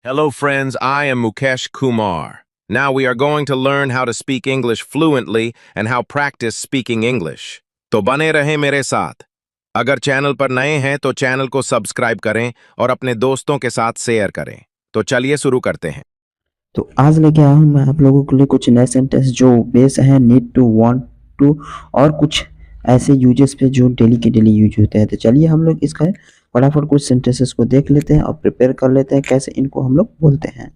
Hello, friends. I am Mukesh Kumar. Now we are going to learn how to speak English fluently and how practice speaking English. तो बने रहें मेरे साथ। अगर channel पर नए हैं तो चैनल को सब्सक्राइब करें और अपने दोस्तों के साथ शेयर करें। तो चलिए शुरू करते हैं। तो आज लेके आया हूँ मैं आप लोगों के लिए कुछ नए सेंटेंस जो बेस है नीड टू, वांट टू और कुछ ऐसे यूजेस पे जो डेली के डेली यूज होते हैं। तो चलिए हम लोग इसका फटाफट कुछ सेंटेंसेस को देख लेते हैं और प्रिपेयर कर लेते हैं कैसे इनको हम लोग बोलते हैं।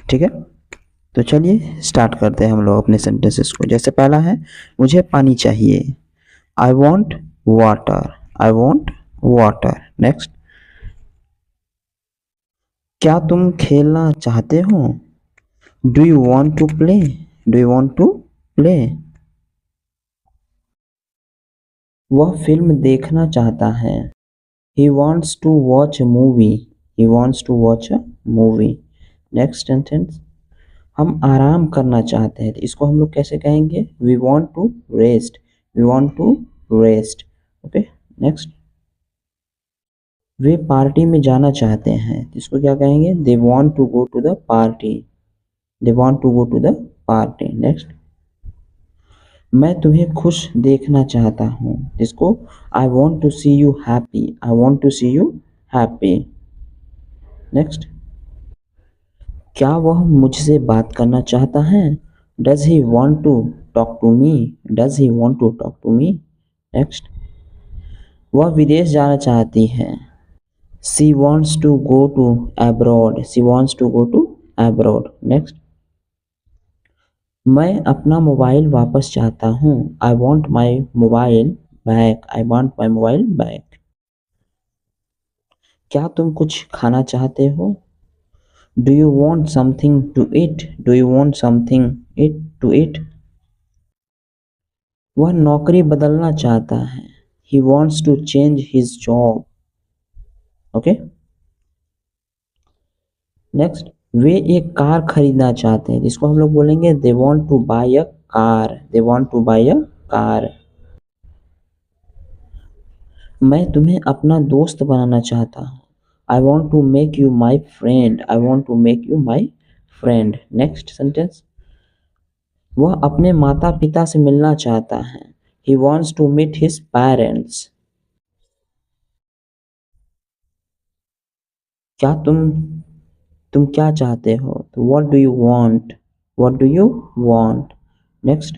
ठीक है, तो चलिए स्टार्ट करते हैं हम लोग अपने सेंटेंसेस को। जैसे पहला है, मुझे पानी चाहिए। I want water. I want water. Next, क्या तुम खेलना चाहते हो? Do you want to play? Do you want to play? वह फिल्म देखना चाहता है। He wants to watch a movie. He wants to watch a movie. Next sentence, हम आराम करना चाहते हैं तो इसको हम लोग कैसे कहेंगे? We want to rest. We want to rest. Okay. Next, way party में जाना चाहते हैं तो इसको क्या कहेंगे? They want to go to the party. They want to go to the party. Next, मैं तुम्हें खुश देखना चाहता हूँ जिसको I want to see you happy. I want to see you happy. Next, क्या वह मुझसे बात करना चाहता है? Does he want to talk to me? Does he want to talk to me? Next, वह विदेश जाना चाहती है। She wants to go to abroad. She wants to go to abroad. Next, मैं अपना मोबाइल वापस चाहता हूँ। I want my mobile back. I want my mobile back. क्या तुम कुछ खाना चाहते हो? Do you want something to eat? Do you want something it to eat? वह नौकरी बदलना चाहता है। He wants to change his job. Okay. Next, वे एक कार खरीदना चाहते हैं जिसको हम लोग बोलेंगे they want to buy a car. They want to buy a car. मैं तुम्हें अपना दोस्त बनाना चाहता हूँ। I want to make you my friend. I want to make you my friend. Next sentence, वह अपने माता पिता से मिलना चाहता है। He wants to meet his parents. क्या तुम क्या चाहते हो? तो what do you want? What do you want? Next,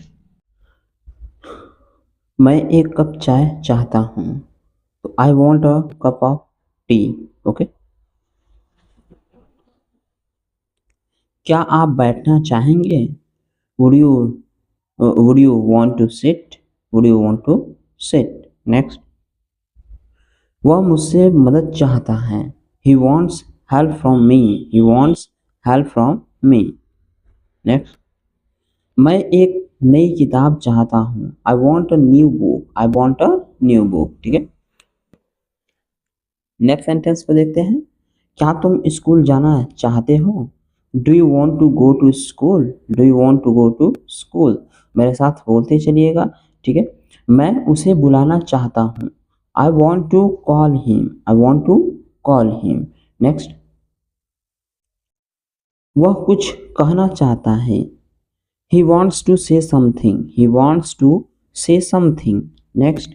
मैं एक कप चाय चाहता हूँ तो I want a cup of tea. Okay. क्या आप बैठना चाहेंगे? Would you would you want to sit? Would you want to sit? Next, वह मुझसे मदद चाहता है। He wants help from me. He wants help from me. Next, मैं एक नई किताब चाहता हूँ। I want a new book. I want a new book. ठीक है। नेक्स्ट सेंटेंस को देखते हैं। क्या तुम स्कूल जाना चाहते हो? Do you want to go to school? Do you want to go to school? मेरे साथ बोलते चलिएगा। ठीक है। मैं उसे बुलाना चाहता हूँ। I want to call him. I want to call him. Next, वह कुछ कहना चाहता है। He wants to say something. He wants to say something. Next,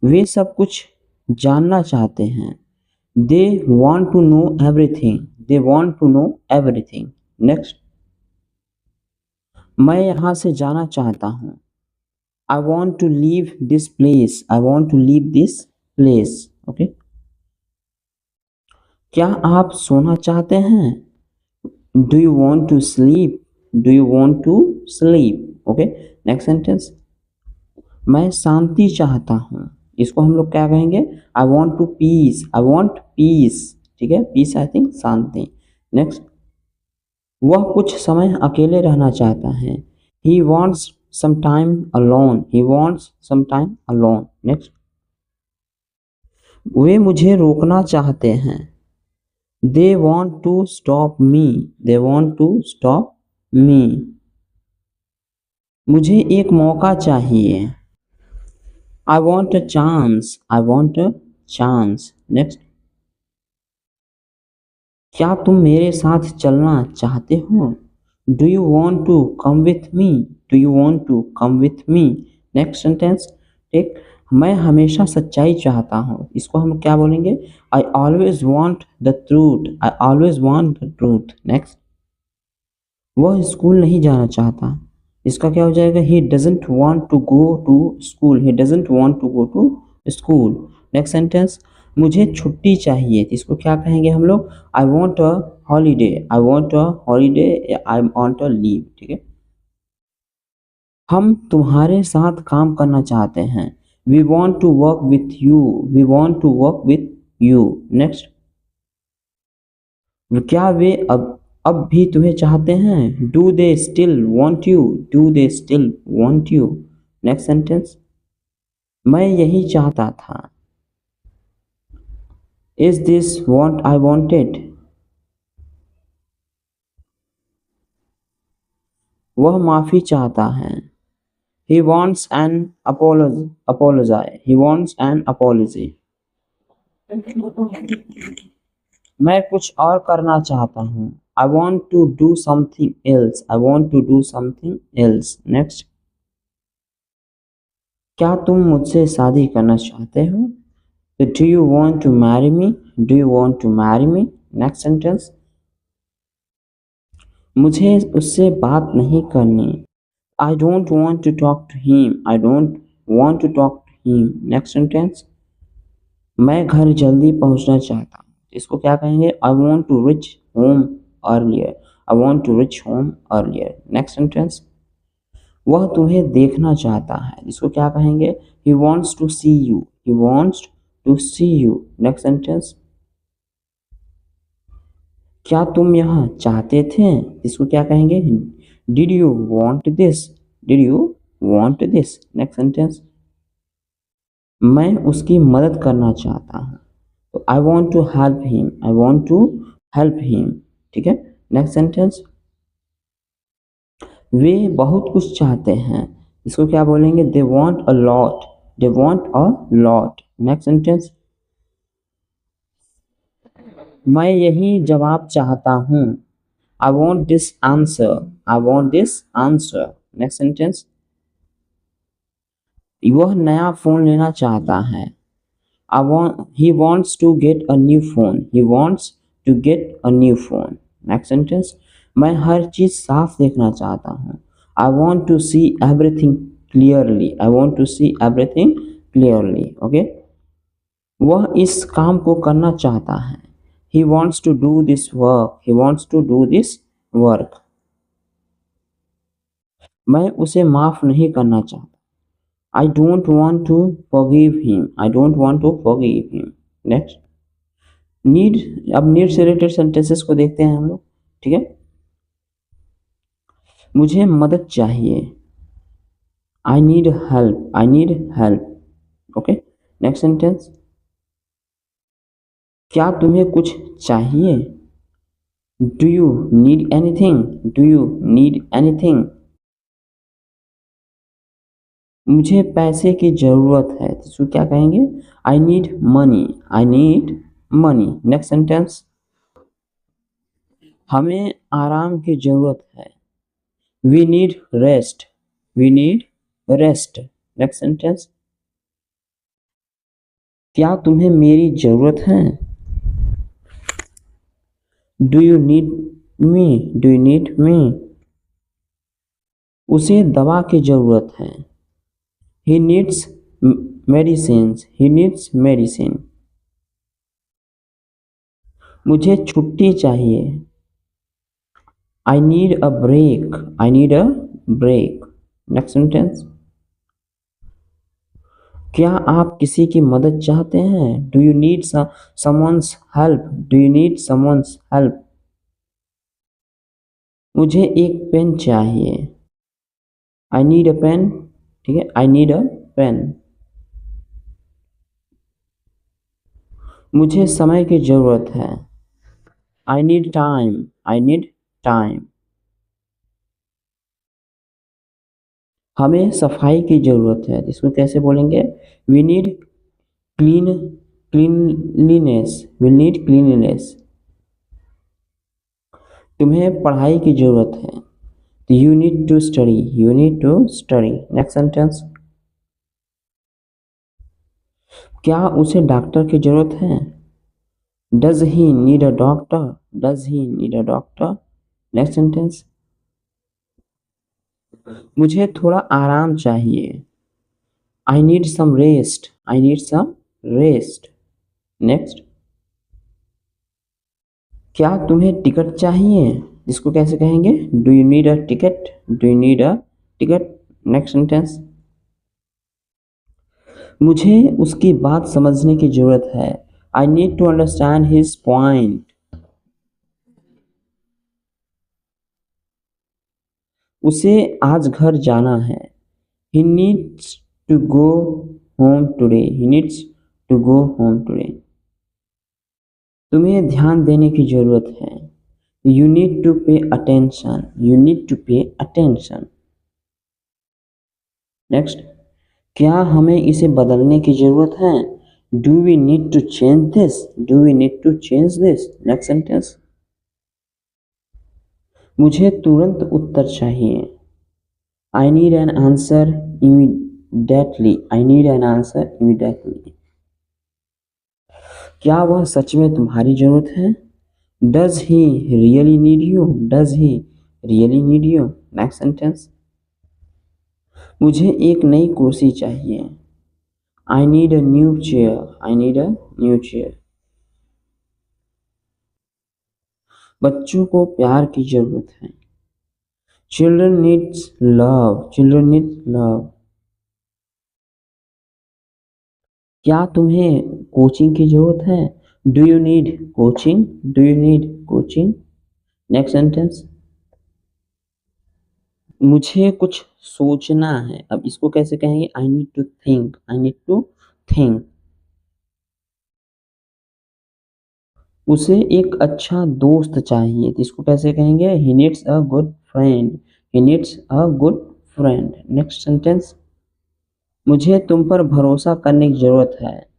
वे सब कुछ जानना चाहते हैं। They want to know everything. They want to know everything. Next, मैं यहाँ से जाना चाहता हूँ। I want to leave this place. I want to leave this place. Okay. क्या आप सोना चाहते हैं? Do you want to sleep? Do you want to sleep? Okay. Next sentence, मैं शांति चाहता हूँ। इसको हम लोग क्या कहेंगे? I want to peace. I want peace. ठीक है। पीस आई थिंक शांति। नेक्स्ट, वह कुछ समय अकेले रहना चाहता है। He wants some time alone. He wants some time alone. Next, वे मुझे रोकना चाहते हैं। They want to stop me. They want to stop मी। मुझे एक मौका चाहिए। I want a chance. I want a chance. Next, क्या तुम मेरे साथ चलना चाहते हो? Do you want to come with me? Do you want to come with me? Next sentence, ठीक। मैं हमेशा सच्चाई चाहता हूँ, इसको हम क्या बोलेंगे? I always want the truth. I always want the truth. Next, वह स्कूल नहीं जाना चाहता, इसका क्या हो जाएगा? He doesn't want to go to school. He doesn't want to go to school. Next sentence, मुझे छुट्टी चाहिए, तो इसको क्या कहेंगे हम लोग? I want a holiday. I want a holiday, I want a leave, ठीक है। हम तुम्हारे साथ काम करना चाहते हैं, we want to work with you. We want to work with you. Next, क्या वे अब भी तुम्हें चाहते हैं? Do they still want you? Do they still want you? Next sentence, मैं यही चाहता था, is this want I wanted? वह माफी चाहता है, he wants an apology। He wants an apology। मैं कुछ और करना चाहता हूँ, I want to do something else. I want to do something else. Next, क्या तुम मुझसे शादी करना चाहते हो? Do you want to marry me? Do you want to marry me? Next sentence, मुझे उससे बात नहीं करनी, I don't want to talk to him. I don't want to talk to him. Next sentence, मैं घर जल्दी पहुंचना चाहता हूँ, इसको क्या कहेंगे? I want to reach home earlier. I want to reach home earlier. Next sentence, वह तुम्हें देखना चाहता है, इसको क्या कहेंगे? He wants to see you. He wants to see you. Next sentence, क्या तुम यहाँ चाहते थे, इसको क्या कहेंगे? Did you want this? Did you want this? Next sentence, मैं उसकी मदद करना चाहता हूँ, तो I want to help him. I want to help him, ठीक है। नेक्स्ट सेंटेंस, वे बहुत कुछ चाहते हैं, इसको क्या बोलेंगे? They want a lot. They want a lot. Next sentence, मैं यही जवाब चाहता हूँ, I want this answer. I want this answer. Next sentence, वह नया फोन लेना चाहता है, he wants to get a new phone। he wants to get a new phone। Next sentence, मैं हर चीज साफ देखना चाहता हूँ, I want to see everything clearly. I want to see everything clearly. Okay, वह इस काम को करना चाहता है, he wants to do this work। he wants to do this work। मैं उसे माफ नहीं करना चाहता, I don't want to forgive him। I don't want to forgive him। Next, need, अब नीड से रिलेटेड सेंटेंसेस को देखते हैं हम लोग, ठीक है। मुझे मदद चाहिए, I need help. I need help. Okay, next sentence, क्या तुम्हें कुछ चाहिए? Do you need anything? Do you need anything? मुझे पैसे की जरूरत है, इसको क्या कहेंगे? I need money. I need money. Next sentence, हमें आराम की जरूरत है, we need rest. We need rest. Next sentence, क्या तुम्हें मेरी जरूरत है? Do you need me? Do you need me? उसे दवा की जरूरत है, he needs medicine. He needs medicine. मुझे छुट्टी चाहिए, I need a break. I need a break. Next sentence, क्या आप किसी की मदद चाहते हैं? Do you need someone help? Do you need someone help? मुझे एक पेन चाहिए, आई नीड अ पेन। ठीक है, आई नीड अ पेन। मुझे समय की जरूरत है, I need time. I need time. हमें सफाई की जरूरत है, इसको कैसे बोलेंगे? We need cleanliness. We need cleanliness. तुम्हें पढ़ाई की जरूरत है, तो you need to study, you need to study. Next sentence, क्या उसे डॉक्टर की जरूरत है? Does he need a doctor, does he need a doctor. Next sentence, मुझे थोड़ा आराम चाहिए, I need some rest, I need some rest. Next, क्या तुम्हें टिकट चाहिए? इसको कैसे कहेंगे? Do you need a ticket, do you need a ticket. Next sentence, मुझे उसकी बात समझने की जरूरत है, I need to understand his point. उसे आज घर जाना है, he needs to go home today, he needs to go home today. तुम्हें ध्यान देने की जरूरत है, you need to pay attention, you need to pay attention. Next, क्या हमें इसे बदलने की जरूरत है? Do we need to change this, do we need to change this. Next sentence, मुझे तुरंत उत्तर चाहिए, I need an answer immediately, I need an answer immediately. क्या वह सच में तुम्हारी जरूरत है? Does he really need you, does he really need you. Next sentence, मुझे एक नई कुर्सी चाहिए, I need a new chair, I need a new chair. बच्चों को प्यार की जरूरत है, children needs love, children needs love. क्या तुम्हें कोचिंग की जरूरत है? Do you need coaching, do you need coaching. Next sentence, मुझे कुछ सोचना है, अब इसको कैसे कहेंगे? I need to think, I need to think. उसे एक अच्छा दोस्त चाहिए, तो इसको कैसे कहेंगे? He needs a good friend, he needs a good friend. Next sentence, मुझे तुम पर भरोसा करने की जरूरत है,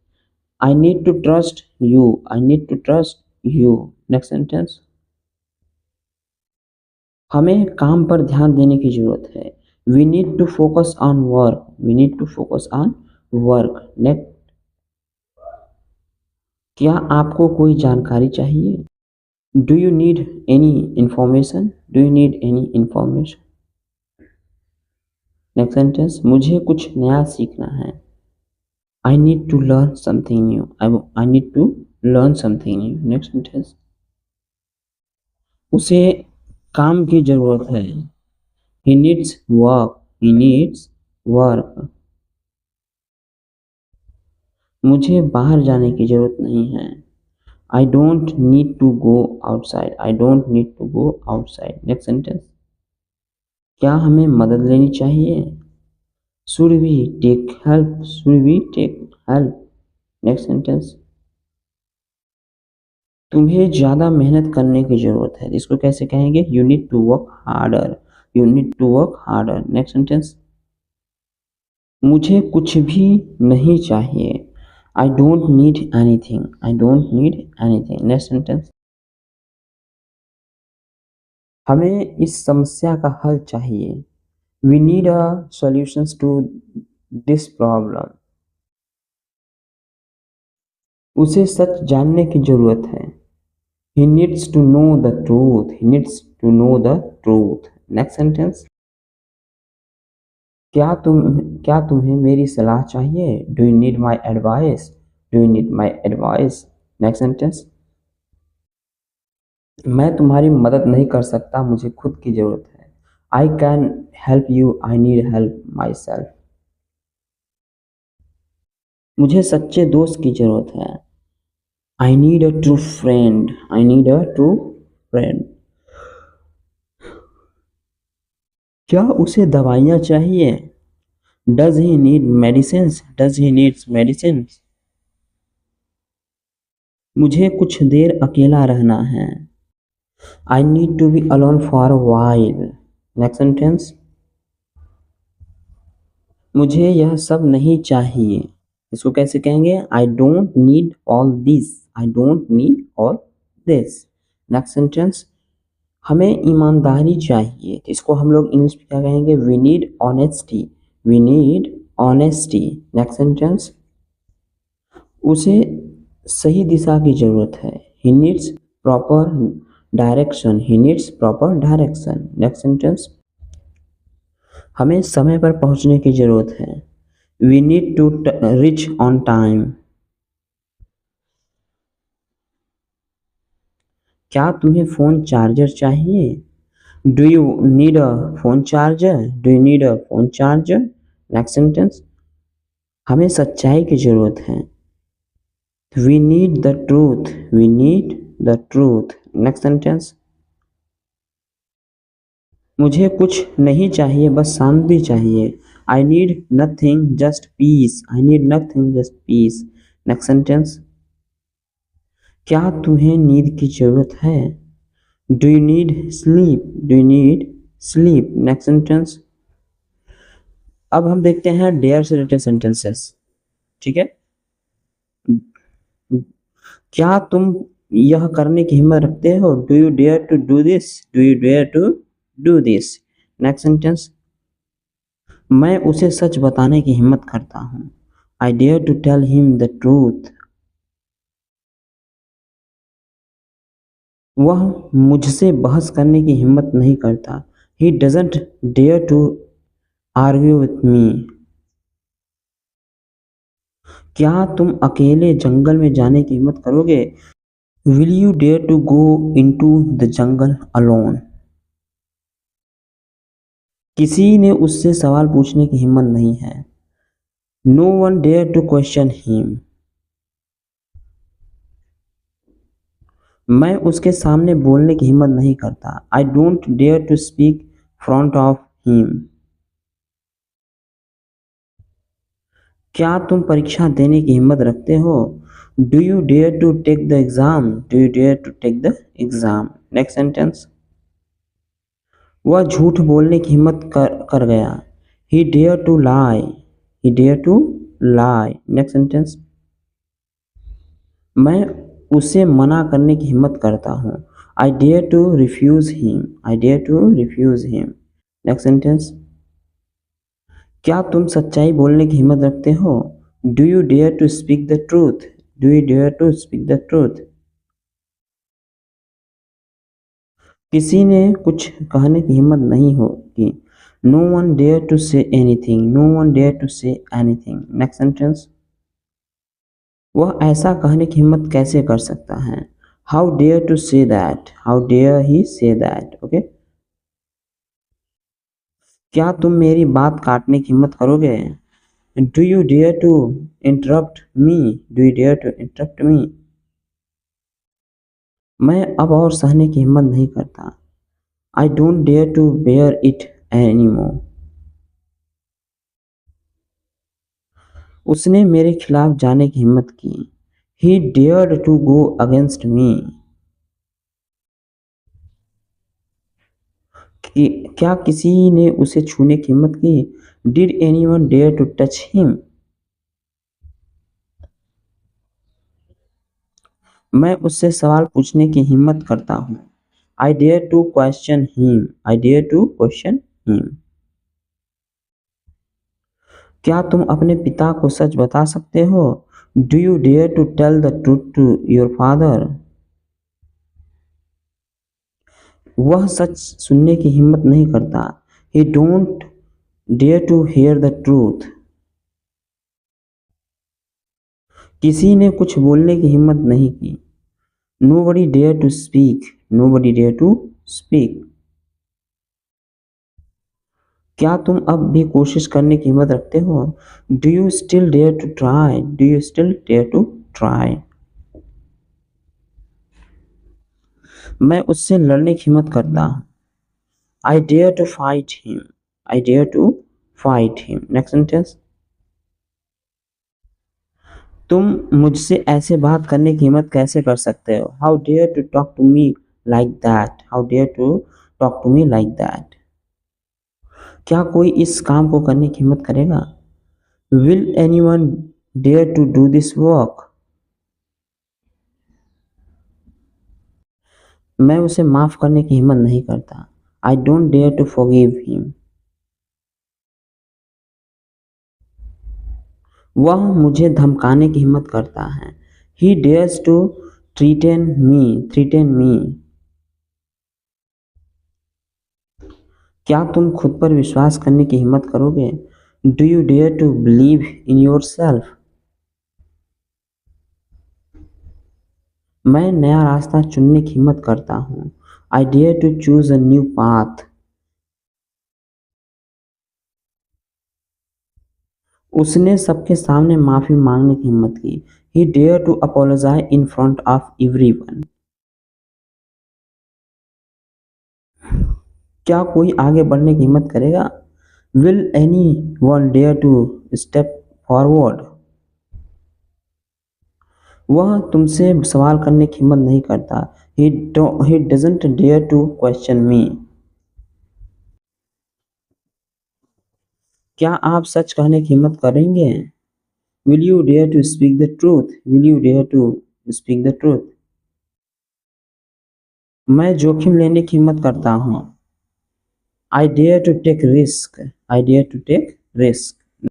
I need to trust you, I need to trust you. Next sentence, हमें काम पर ध्यान देने की जरूरत है, we need to focus on work, we need to focus on work. Next, क्या आपको कोई जानकारी चाहिए? Do you need any information, do you need any information. Next sentence, मुझे कुछ नया सीखना है, I need to learn something new, I need to learn something new. Next sentence, उसे काम की जरूरत है, he needs work, he needs work. मुझे बाहर जाने की जरूरत नहीं है, I don't need to go outside, I don't need to go outside. Next sentence, क्या हमें मदद लेनी चाहिए? Should we take help, should we take help. Next sentence, तुम्हें ज्यादा मेहनत करने की जरूरत है, इसको कैसे कहेंगे? You need to work harder, you need to work harder. Next sentence, मुझे कुछ भी नहीं चाहिए, I don't need anything, I don't need anything. Next sentence, हमें इस समस्या का हल चाहिए, we need a solutions to this problem. उसे सच जानने की जरूरत है, he needs to know the truth, he needs to know the truth। Next sentence, क्या तुम्हें मेरी सलाह चाहिए? Do you need my advice, do you need my advice. Next sentence, मैं तुम्हारी मदद नहीं कर सकता, मुझे खुद की जरूरत है, I can help you, I need help myself. मुझे सच्चे दोस्त की जरूरत है, I need a true friend, I need a true friend. क्या उसे दवाइयाँ चाहिए? Does he need medicines, does he needs medicines. मुझे कुछ देर अकेला रहना है, I need to be alone for a while. Next sentence, मुझे यह सब नहीं चाहिए, इसको कैसे कहेंगे? I don't need all this, I don't need all this. Next sentence, हमें ईमानदारी चाहिए, तो इसको हम लोग इंग्लिश में क्या कहेंगे? We need honesty, we need honesty. Next sentence, उसे सही दिशा की जरूरत है। He needs proper direction, he needs proper direction. Next sentence, हमें समय पर पहुंचने की जरूरत है। We need to reach on time. क्या तुम्हें फोन चार्जर चाहिए? Do you need a phone charger, do you need a phone charger. Next sentence, हमें सच्चाई की जरूरत है। We need the truth, we need the truth. Next sentence, मुझे कुछ नहीं चाहिए, बस शांति चाहिए। I need nothing just peace, I need nothing just peace. Next sentence, क्या तुम्हें नींद की जरूरत है? Do you need sleep, do you need sleep. Next sentence, अब हम देखते हैं डेयर से रिलेटेड सेंटेंसेस। ठीक है, क्या तुम यह करने की हिम्मत रखते हो? Do you dare to do this, do you dare to do this. Next sentence, मैं उसे सच बताने की हिम्मत करता हूँ। I dare to tell him the truth. वह मुझसे बहस करने की हिम्मत नहीं करता। He doesn't dare to argue with me. क्या तुम अकेले जंगल में जाने की हिम्मत करोगे? Will you dare to go into the jungle alone. किसी ने उससे सवाल पूछने की हिम्मत नहीं है। No one dare to question him. मैं उसके सामने बोलने की हिम्मत नहीं करता। I don't dare to speak front of him. क्या तुम परीक्षा देने की हिम्मत रखते हो? Do you dare to take the exam, do you dare to take the exam. Next sentence, वह झूठ बोलने की हिम्मत कर गया। He dare to lie, he dare to lie. Next sentence, मैं उसे मना करने की हिम्मत करता हूँ। I dare to refuse him, I dare to refuse him. Next sentence, क्या तुम सच्चाई बोलने की हिम्मत रखते हो? Do you dare to speak the truth, do you dare to speak the truth. किसी ने कुछ कहने की हिम्मत नहीं होगी। No one dare to say anything, no one dare to say anything. Next sentence, वह ऐसा कहने की हिम्मत कैसे कर सकता है? How dare to say that, how dare he say that. Okay, क्या तुम मेरी बात काटने की हिम्मत करोगे? Do you dare to interrupt me, do you dare to interrupt me. मैं अब और सहने की हिम्मत नहीं करता। I don't dare to bear it any more. उसने मेरे खिलाफ जाने की हिम्मत की। He dared to go against me. क्या किसी ने उसे छूने की हिम्मत की? Did anyone dare to touch him. मैं उससे सवाल पूछने की हिम्मत करता हूँ। I dare to question him, I dare to question him. क्या तुम अपने पिता को सच बता सकते हो? Do you dare to tell the truth to your father. वह सच सुनने की हिम्मत नहीं करता। He don't dare to hear the truth. किसी ने कुछ बोलने की हिम्मत नहीं की। Nobody dare to speak, nobody dare to speak. क्या तुम अब भी कोशिश करने की हिम्मत रखते हो? Do you still dare to try, do you still dare to try. मैं उससे लड़ने की हिम्मत करता हूँ। I dare to fight him, I dare to fight him. Next sentence, तुम मुझसे ऐसे बात करने की हिम्मत कैसे कर सकते हो? How dare to talk to me like that, how dare to talk to me like that. क्या कोई इस काम को करने की हिम्मत करेगा? Will anyone dare to do this work. मैं उसे माफ करने की हिम्मत नहीं करता। I don't dare to forgive him. वह मुझे धमकाने की हिम्मत करता है। He dares to threaten me. क्या तुम खुद पर विश्वास करने की हिम्मत करोगे? Do you dare to believe in yourself? मैं नया रास्ता चुनने की हिम्मत करता हूँ। I dare to choose a new path. उसने सबके सामने माफी मांगने की हिम्मत की। He dare to apologise in front of everyone. क्या कोई आगे बढ़ने की हिम्मत करेगा? Will anyone dare to step forward? वह तुमसे सवाल करने की हिम्मत नहीं करता। He doesn't dare to question me. क्या आप सच कहने की हिम्मत करेंगे? Will you dare to speak the truth? Will you dare to speak the truth? मैं जोखिम लेने की हिम्मत करता हूँ। I dare to take risk. I dare to take risk.